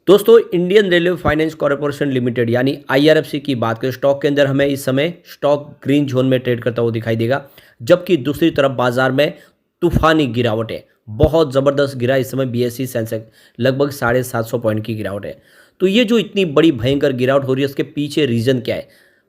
दोस्तों Indian railway finance corporation limited यानी IRFC की बात करें स्टॉक के अंदर हमें इस समय स्टॉक ग्रीन जोन में ट्रेड करता हुआ दिखाई देगा। जबकि दूसरी तरफ बाजार में तूफानी गिरावट है, बहुत ज़बरदस्त गिरा इस समय बीएसई सेंसेक्स लगभग 750 पॉइंट की गिरावट है। तो ये जो इतनी बड़ी भयंकर गिरावट हो रही है इसके पीछे रीज़न क्या है?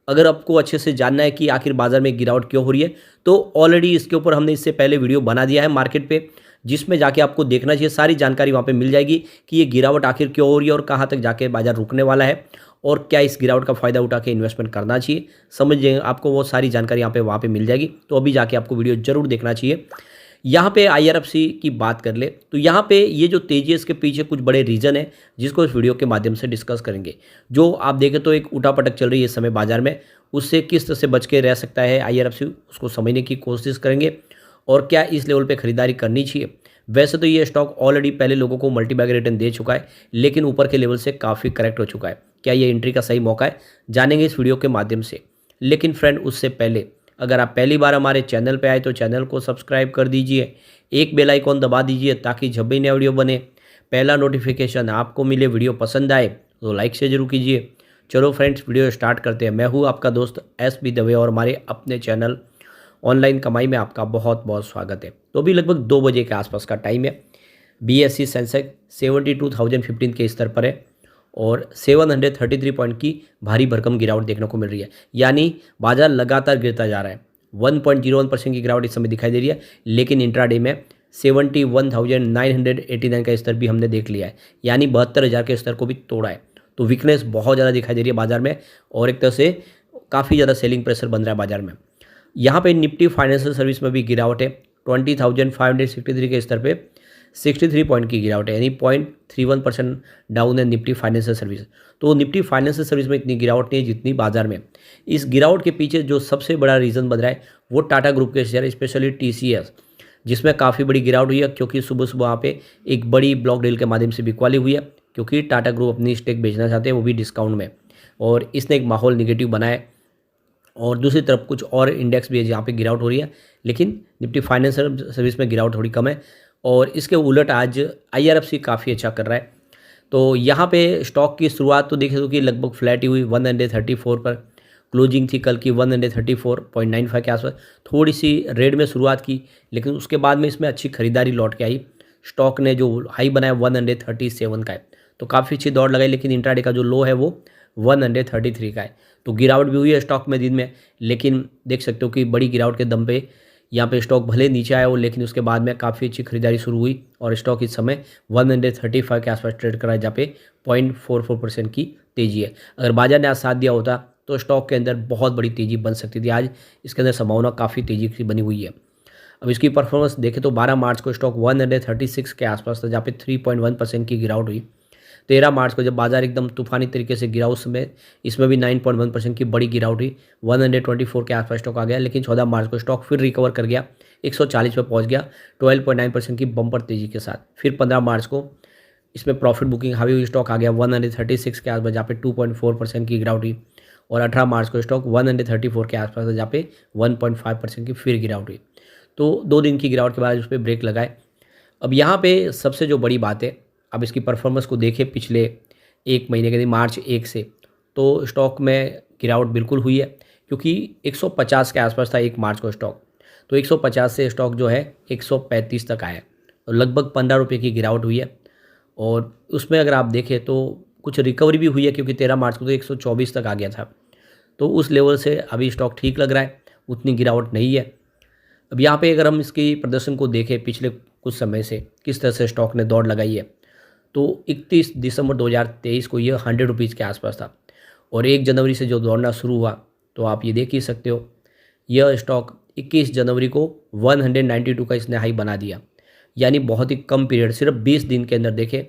अगर आपको अच्छे से जानना है कि आखिर बाजार में गिरावट क्यों हो रही है तो ऑलरेडी इसके ऊपर हमने इससे पहले वीडियो बना दिया है मार्केट पे, जिसमें जाके आपको देखना चाहिए, सारी जानकारी वहाँ पे मिल जाएगी कि ये गिरावट आखिर क्यों हो रही है और कहाँ तक जाके बाजार रुकने वाला है और क्या इस गिरावट का फ़ायदा उठा के इन्वेस्टमेंट करना चाहिए। समझिए आपको वो सारी जानकारी यहाँ पे वहाँ पे मिल जाएगी, तो अभी जाके आपको वीडियो ज़रूर देखना चाहिए। यहाँ पे आईआरएफसी की बात कर ले तो यहाँ पे ये जो तेज़ी है इसके पीछे कुछ बड़े रीज़न है जिसको इस वीडियो के माध्यम से डिस्कस करेंगे। जो आप देखें तो एक उठापटक चल रही है इस समय बाजार में, उससे किस तरह से बच के रह सकता है आईआरएफसी, उसको समझने की कोशिश करेंगे और क्या इस लेवल पे खरीदारी करनी चाहिए। वैसे तो ये स्टॉक ऑलरेडी पहले लोगों को मल्टीबैग रिटर्न दे चुका है, लेकिन ऊपर के लेवल से काफ़ी करेक्ट हो चुका है। क्या ये एंट्री का सही मौका है, जानेंगे इस वीडियो के माध्यम से। लेकिन फ्रेंड उससे पहले अगर आप पहली बार हमारे चैनल पे आए तो चैनल को सब्सक्राइब कर दीजिए, एक बेल आइकॉन दबा दीजिए ताकि जब भी नया वीडियो बने पहला नोटिफिकेशन आपको मिले। वीडियो पसंद आए तो लाइक से जरूर कीजिए। चलो फ्रेंड्स वीडियो स्टार्ट करते हैं। मैं हूँ आपका दोस्त एस बी दवे और हमारे अपने चैनल ऑनलाइन कमाई में आपका बहुत बहुत स्वागत है। तो अभी लगभग 2 बजे के आसपास का टाइम है। बीएसई सेंसेक्स 72,015 के स्तर पर है और 733 पॉइंट की भारी भरकम गिरावट देखने को मिल रही है, यानी बाजार लगातार गिरता जा रहा है। 1.01% की गिरावट इस समय दिखाई दे रही है, लेकिन इंट्राडे में 71,989 का स्तर भी हमने देख लिया है, यानी 72,000 के स्तर को भी तोड़ा है। तो वीकनेस बहुत ज़्यादा दिखाई दे रही है बाजार में और एक तरह से काफ़ी ज़्यादा सेलिंग प्रेशर बन रहा है बाजार में। यहाँ पे निफ्टी फाइनेंशियल सर्विस में भी गिरावट है। 20,563 के स्तर पे 63 पॉइंट की गिरावट है, यानी 0.31% डाउन है निफ्टी फाइनेंशियल सर्विस। तो निफ्टी फाइनेंशियल सर्विस में इतनी गिरावट नहीं है जितनी बाजार में। इस गिरावट के पीछे जो सबसे बड़ा रीज़न बन रहा है वो टाटा ग्रुप के शेयर, स्पेशली टीसीएस, जिसमें काफ़ी बड़ी गिरावट हुई है क्योंकि सुबह सुबह वहाँ पे एक बड़ी ब्लॉक डील के माध्यम से बिकवाली हुई है, क्योंकि टाटा ग्रुप अपनी स्टेक बेचना चाहते हैं, वो भी डिस्काउंट में, और इसने एक माहौल निगेटिव बनाया है। और दूसरी तरफ कुछ और इंडेक्स भी है जहाँ पे गिरावट हो रही है, लेकिन निफ्टी फाइनेंशियल सर्विस में गिरावट थोड़ी कम है। और इसके उलट आज आईआरएफसी काफ़ी अच्छा कर रहा है। तो यहाँ पे स्टॉक की शुरुआत तो देखें तो कि लगभग फ्लैट ही हुई 134 पर, क्लोजिंग थी कल की 134.95 के आसपास। थोड़ी सी रेड में शुरुआत की, लेकिन उसके बाद में इसमें अच्छी खरीदारी लौट के आई। स्टॉक ने जो हाई बनाया 137 का है, तो काफ़ी अच्छी दौड़ लगाई, लेकिन इंट्राडे का जो लो है वो 133 का है। तो गिरावट भी हुई है स्टॉक में दिन में, लेकिन देख सकते हो कि बड़ी गिरावट के दम पे यहाँ पे स्टॉक भले नीचे आया हो, लेकिन उसके बाद में काफ़ी अच्छी खरीदारी शुरू हुई और स्टॉक इस समय 135 के आसपास ट्रेड कर रहा है, जहाँ पे 0.44% की तेज़ी है। अगर बाजार ने आज साथ दिया होता तो स्टॉक के अंदर बहुत बड़ी तेज़ी बन सकती थी। आज इसके अंदर संभावना काफ़ी तेज़ी की बनी हुई है। अब इसकी परफॉर्मेंस देखें तो 12 मार्च को स्टॉक 136 के आसपास था, जहाँ पे 3.1% की गिरावट हुई। 13 मार्च को जब बाजार एकदम तूफानी तरीके से गिरा उस समय इसमें भी 9.1% की बड़ी गिरावट हुई, 124 के आसपास स्टॉक आ गया। लेकिन 14 मार्च को स्टॉक फिर रिकवर कर गया, 140 पे पहुंच गया 12.9% की बम्पर तेजी के साथ। फिर 15 मार्च को इसमें प्रॉफिट बुकिंग हावी हुई, स्टॉक आ गया 136 के आसपास, जहाँ पे 2.4% की गिरावट हुई। और 18 मार्च को स्टॉक 134 के आसपास था, जहाँ पे 1.5% की फिर गिरावट हुई। तो 2 दिन की गिरावट के बाद उस पर ब्रेक लगाए। अब यहाँ पे सबसे जो बड़ी बात है, अब इसकी परफॉर्मेंस को देखें पिछले 1 महीने के, मार्च 1 से, तो स्टॉक में गिरावट बिल्कुल हुई है, क्योंकि 150 के आसपास था 1 मार्च को स्टॉक, तो 150 से स्टॉक जो है 135 तक आया, तो लगभग 15 रुपये की गिरावट हुई है। और उसमें अगर आप देखें तो कुछ रिकवरी भी हुई है, क्योंकि 13 मार्च को तो 124 तक आ गया था। तो उस लेवल से अभी स्टॉक ठीक लग रहा है, उतनी गिरावट नहीं है। अब यहाँ पे अगर हम इसकी प्रदर्शन को देखें पिछले कुछ समय से किस तरह से स्टॉक ने दौड़ लगाई है, तो 31 दिसंबर 2023 को ये 100 रुपीज़ के आसपास था, और 1 जनवरी से जो दौड़ना शुरू हुआ तो आप ये देख ही सकते हो, यह स्टॉक 21 जनवरी को 192 का इसने हाई बना दिया। यानी बहुत ही कम पीरियड, सिर्फ 20 दिन के अंदर देखें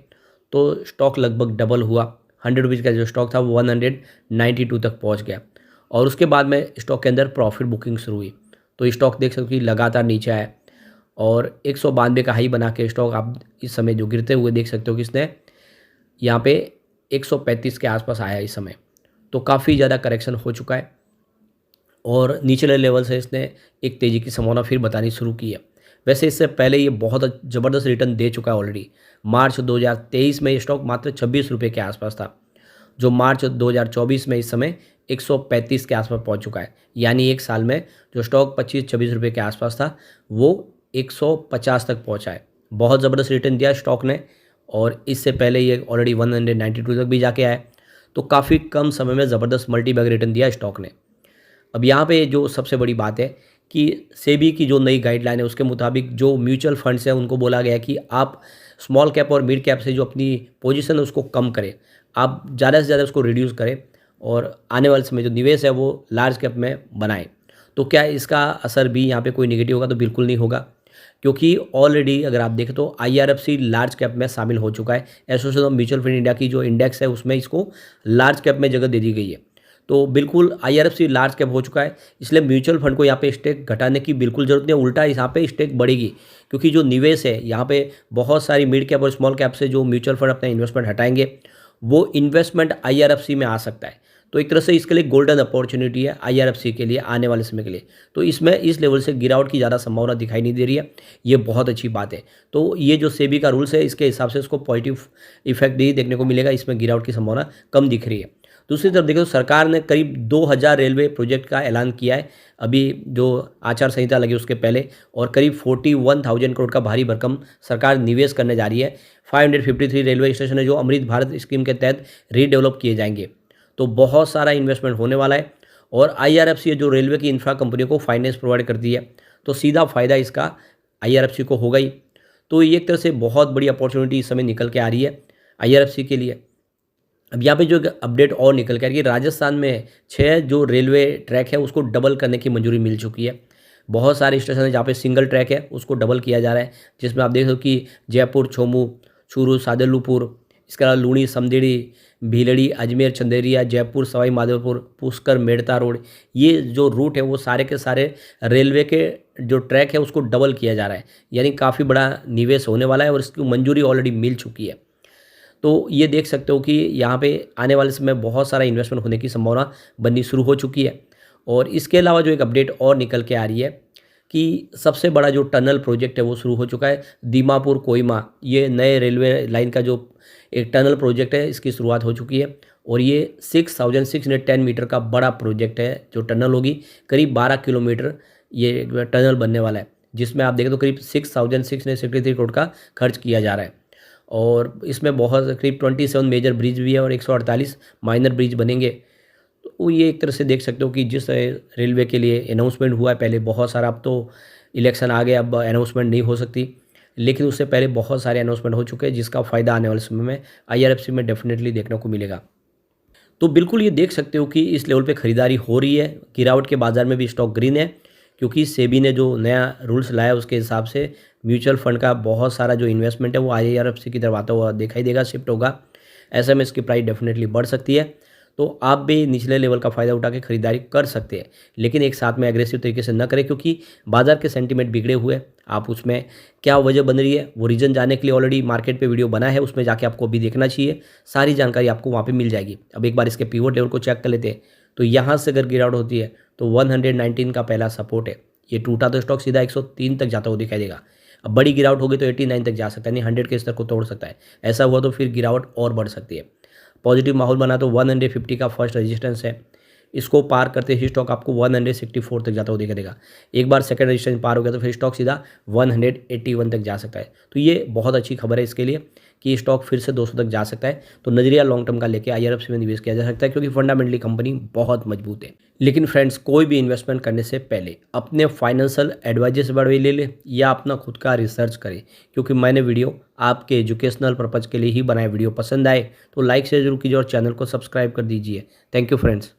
तो स्टॉक लगभग डबल हुआ। 100 रुपीज़ का जो स्टॉक था वो 192 तक पहुँच गया, और उसके बाद में स्टॉक के अंदर प्रॉफिट बुकिंग शुरू हुई। तो स्टॉक देख सकते हो कि लगातार नीचे आया और 192 का हाई बना के स्टॉक आप इस समय जो गिरते हुए देख सकते हो कि इसने यहाँ पे 135 के आसपास आया इस समय। तो काफ़ी ज़्यादा करेक्शन हो चुका है और निचले लेवल से इसने एक तेज़ी की संभावना फिर बतानी शुरू की है। वैसे इससे पहले ये बहुत ज़बरदस्त रिटर्न दे चुका है ऑलरेडी। मार्च 2023 में ये स्टॉक मात्र 26 रुपये के आसपास था, जो मार्च 2024 में इस समय 135 के आसपास पहुंच चुका है। यानी एक साल में जो स्टॉक 25-26 रुपये के आसपास था वो 150 तक पहुंचा है। बहुत ज़बरदस्त रिटर्न दिया स्टॉक ने, और इससे पहले ये ऑलरेडी 192 तक भी जाके आया है। तो काफ़ी कम समय में ज़बरदस्त मल्टी बैग रिटर्न दिया स्टॉक ने। अब यहाँ पे जो सबसे बड़ी बात है कि सेबी की जो नई गाइडलाइन है उसके मुताबिक जो म्यूचुअल फंड्स हैं उनको बोला गया है कि आप स्मॉल कैप और मिड कैप से जो अपनी पोजीशन है उसको कम करें, आप ज़्यादा से ज़्यादा उसको रिड्यूस करें और आने वाले समय जो निवेश है वो लार्ज कैप में बनाएं। तो क्या इसका असर भी यहाँ पे कोई नेगेटिव होगा? तो बिल्कुल नहीं होगा, क्योंकि ऑलरेडी अगर आप देखें तो IRFC लार्ज कैप में शामिल हो चुका है। Association of mutual fund India की जो इंडेक्स है उसमें इसको लार्ज कैप में जगह दे दी गई है। तो बिल्कुल IRFC लार्ज कैप हो चुका है, इसलिए म्यूचुअल फंड को यहाँ पे स्टेक घटाने की बिल्कुल ज़रूरत नहीं है, उल्टा यहाँ पे स्टेक बढ़ेगी, क्योंकि जो निवेश है यहाँ पे बहुत सारी मिड कैप और स्मॉल कैप से जो म्यूचुअल फंड अपना इन्वेस्टमेंट हटाएंगे वो इन्वेस्टमेंट IRFC में आ सकता है। तो एक तरह से इसके लिए गोल्डन अपॉर्चुनिटी है IRFC के लिए आने वाले समय के लिए। तो इसमें इस लेवल से गिरावट की ज़्यादा संभावना दिखाई नहीं दे रही है, ये बहुत अच्छी बात है। तो ये जो सेबी का रूल्स है इसके हिसाब से इसको पॉजिटिव इफेक्ट ही देखने को मिलेगा, इसमें गिरावट की संभावना कम दिख रही है। दूसरी तरफ देखो, सरकार ने करीब 2000 रेलवे प्रोजेक्ट का ऐलान किया है अभी जो आचार संहिता लगी उसके पहले, और करीब 41,000 करोड़ का भारी भरकम सरकार निवेश करने जा रही है। 553 रेलवे स्टेशन है जो अमृत भारत स्कीम के तहत रीडेवलप किए जाएंगे। तो बहुत सारा इन्वेस्टमेंट होने वाला है, और IRFC जो रेलवे की इंफ्रा कंपनियों को फाइनेंस प्रोवाइड करती है, तो सीधा फ़ायदा इसका IRFC को होगा ही। तो ये एक तरह से बहुत बड़ी अपॉर्चुनिटी इस समय निकल के आ रही है IRFC के लिए। अब यहाँ पे जो अपडेट और निकल के आ रही है, राजस्थान में 6 जो रेलवे ट्रैक है उसको डबल करने की मंजूरी मिल चुकी है। बहुत सारे स्टेशन है जहाँ पे सिंगल ट्रैक है उसको डबल किया जा रहा है, जिसमें आप देख सकते हो कि जयपुर, छोमू, चूरू, सादुल्लुपुर, इसके अलावा लूणी, समदेड़ी, भीलड़ी, अजमेर, चंदेरिया, जयपुर, सवाई माधोपुर, पुष्कर, मेड़ता रोड, ये जो रूट है वो सारे के सारे रेलवे के जो ट्रैक है उसको डबल किया जा रहा है। यानी काफ़ी बड़ा निवेश होने वाला है और इसकी मंजूरी ऑलरेडी मिल चुकी है। तो ये देख सकते हो कि यहाँ पे आने वाले समय बहुत सारा इन्वेस्टमेंट होने की संभावना बननी शुरू हो चुकी है। और इसके अलावा जो एक अपडेट और निकल के आ रही है कि सबसे बड़ा जो टनल प्रोजेक्ट है वो शुरू हो चुका है, दीमापुर कोहिमा, ये नए रेलवे लाइन का जो एक टनल प्रोजेक्ट है इसकी शुरुआत हो चुकी है। और ये 6610 मीटर का बड़ा प्रोजेक्ट है जो टनल होगी, करीब 12 किलोमीटर ये टनल बनने वाला है, जिसमें आप देखें तो करीब 6663 करोड़ का खर्च किया जा रहा है। और इसमें बहुत करीब 27 मेजर ब्रिज भी है और 148 माइनर ब्रिज बनेंगे। तो ये एक तरह से देख सकते हो कि जिस रेलवे के लिए अनाउंसमेंट हुआ है पहले बहुत सारा, अब तो इलेक्शन आ गए, अब अनाउंसमेंट नहीं हो सकती, लेकिन उससे पहले बहुत सारे अनाउंसमेंट हो चुके हैं जिसका फ़ायदा आने वाले समय में IRFC में डेफिनेटली देखने को मिलेगा। तो बिल्कुल ये देख सकते हो कि इस लेवल पे ख़रीदारी हो रही है, गिरावट के बाज़ार में भी स्टॉक ग्रीन है, क्योंकि सेबी ने जो नया रूल्स लाया उसके हिसाब से म्यूचुअल फंड का बहुत सारा जो इन्वेस्टमेंट है वो IRFC की तरफ आता हुआ दिखाई देगा, शिफ्ट होगा। ऐसे में इसकी प्राइस डेफिनेटली बढ़ सकती है। तो आप भी निचले लेवल का फ़ायदा उठा के खरीदारी कर सकते हैं, लेकिन एक साथ में एग्रेसिव तरीके से न करें, क्योंकि बाजार के सेंटीमेंट बिगड़े हुए हैं। आप उसमें क्या वजह बन रही है वो रीज़न जानने के लिए ऑलरेडी मार्केट पे वीडियो बना है, उसमें जाके आपको अभी देखना चाहिए, सारी जानकारी आपको वहाँ पे मिल जाएगी। अब एक बार इसके पिवट लेवल को चेक कर लेते हैं, तो यहाँ से अगर गिरावट होती है तो 119 का पहला सपोर्ट है, ये टूटा तो स्टॉक सीधा 103 तक जाता हुआ दिखाई देगा। अब बड़ी गिरावट होगी तो 89 तक जा सकता है, यानी 100 के स्तर को तोड़ सकता है। ऐसा हुआ तो फिर गिरावट और बढ़ सकती है। पॉजिटिव माहौल बना तो 150 का फर्स्ट रेजिस्टेंस है, इसको पार करते ही स्टॉक आपको 164 तक जाता हुआ दिखाई देगा। एक बार सेकंड रेजिस्टेंस पार हो गया तो फिर स्टॉक सीधा 181 तक जा सकता है। तो ये बहुत अच्छी खबर है इसके लिए कि स्टॉक फिर से 200 तक जा सकता है। तो नजरिया लॉन्ग टर्म का लेके IRFC में निवेश किया जा सकता है, क्योंकि फंडामेंटली कंपनी बहुत मजबूत है। लेकिन फ्रेंड्स, कोई भी इन्वेस्टमेंट करने से पहले अपने फाइनेंशियल एडवाइजर से बढ़ ले ले या अपना खुद का रिसर्च करें, क्योंकि मैंने वीडियो आपके एजुकेशनल पर्पज़ के लिए ही बनाया। वीडियो पसंद आए तो लाइक शेयर जरूर कीजिए और चैनल को सब्सक्राइब कर दीजिए। Thank you friends.